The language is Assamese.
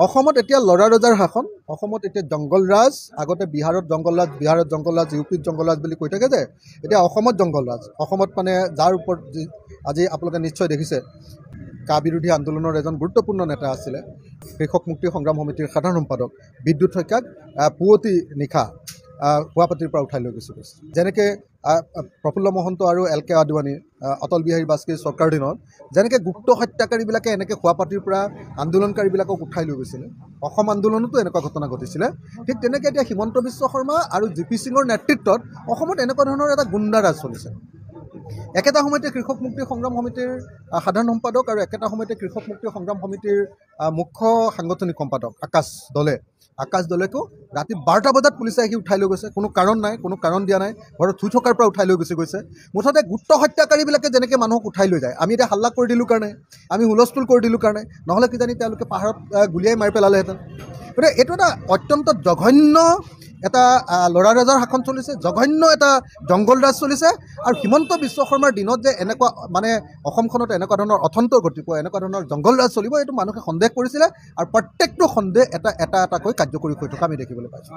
অসমত এতিয়া লৰা ৰজাৰ শাসন, অসমত এতিয়া জংগলৰাজ। আগতে বিহাৰত জংগলৰাজ, ইউপিত জংগলৰাজ বুলি কৈ থাকে যে, এতিয়া অসমত জংগলৰাজ। অসমত মানে যাৰ ওপৰত আজি আপোনালোকে নিশ্চয় দেখিছে, কা বিৰোধী আন্দোলনৰ এজন গুৰুত্বপূৰ্ণ নেতা আছিলে, কৃষক মুক্তি সংগ্ৰাম সমিতিৰ সাধাৰণ সম্পাদক বিদ্যুৎ শইকীয়াক পুৱতি নিশা গুৱাহাটীৰ পৰা উঠাই লৈ গৈছে। যেনেকৈ প্ৰফুল্ল মহন্ত আৰু এল কে আদৱানী, অটল বিহাৰী বাজপেয়ীৰ চৰকাৰৰ দিনত যেনেকৈ গুপ্ত হত্যাকাৰীবিলাকে এনেকৈ গুৱাহাটীৰ পৰা আন্দোলনকাৰীবিলাকক উঠাই লৈ গৈছিলে, অসম আন্দোলনতো এনেকুৱা ঘটনা ঘটিছিলে। ঠিক তেনেকৈ এতিয়া হিমন্ত বিশ্ব শৰ্মা আৰু জি পি সিঙৰ নেতৃত্বত অসমত এনেকুৱা ধৰণৰ এটা গুণ্ডাৰাজ চলিছে। একেটা সময়তে কৃষক মুক্তি সংগ্ৰাম সমিতিৰ সাধাৰণ সম্পাদক আৰু একেটা সময়তে কৃষক মুক্তি সংগ্ৰাম সমিতিৰ মুখ্য সাংগঠনিক সম্পাদক আকাশ দলেকো ৰাতি 12টা বজাত পুলিচে আহি উঠাই লৈ গৈছে। কোনো কাৰণ নাই, কোনো কাৰণ দিয়া নাই, ঘৰত শুই থকাৰ পৰা উঠাই লৈ গৈছে। মুঠতে গুপ্ত হত্যাকাৰীবিলাকে যেনেকৈ মানুহক উঠাই লৈ যায়, আমি এতিয়া হাল্লা কৰি দিলোঁ কাৰণে, আমি হুলস্থুল কৰি দিলোঁ কাৰণে, নহ'লে কিজানি তেওঁলোকে পাহাৰত গুলিয়াই মাৰি পেলালেহেঁতেন। গতিকে এইটো এটা অত্যন্ত জঘন্য এটা লৰা ৰজাৰ শাসন চলিছে, জঘন্য এটা জংগলৰাজ চলিছে। আৰু হিমন্ত বিশ্ব শৰ্মাৰ দিনত যে এনেকুৱা মানে অসমখনত এনেকুৱা ধৰণৰ অথন্ত ঘটিব, এনেকুৱা ধৰণৰ জংগলৰাজ চলিব, এইটো মানুহে সন্দেহ কৰিছিলে। আৰু প্ৰত্যেকটো সন্দেহ এটাকৈ কাৰ্যকৰী হৈ থকা আমি দেখিবলৈ পাইছোঁ।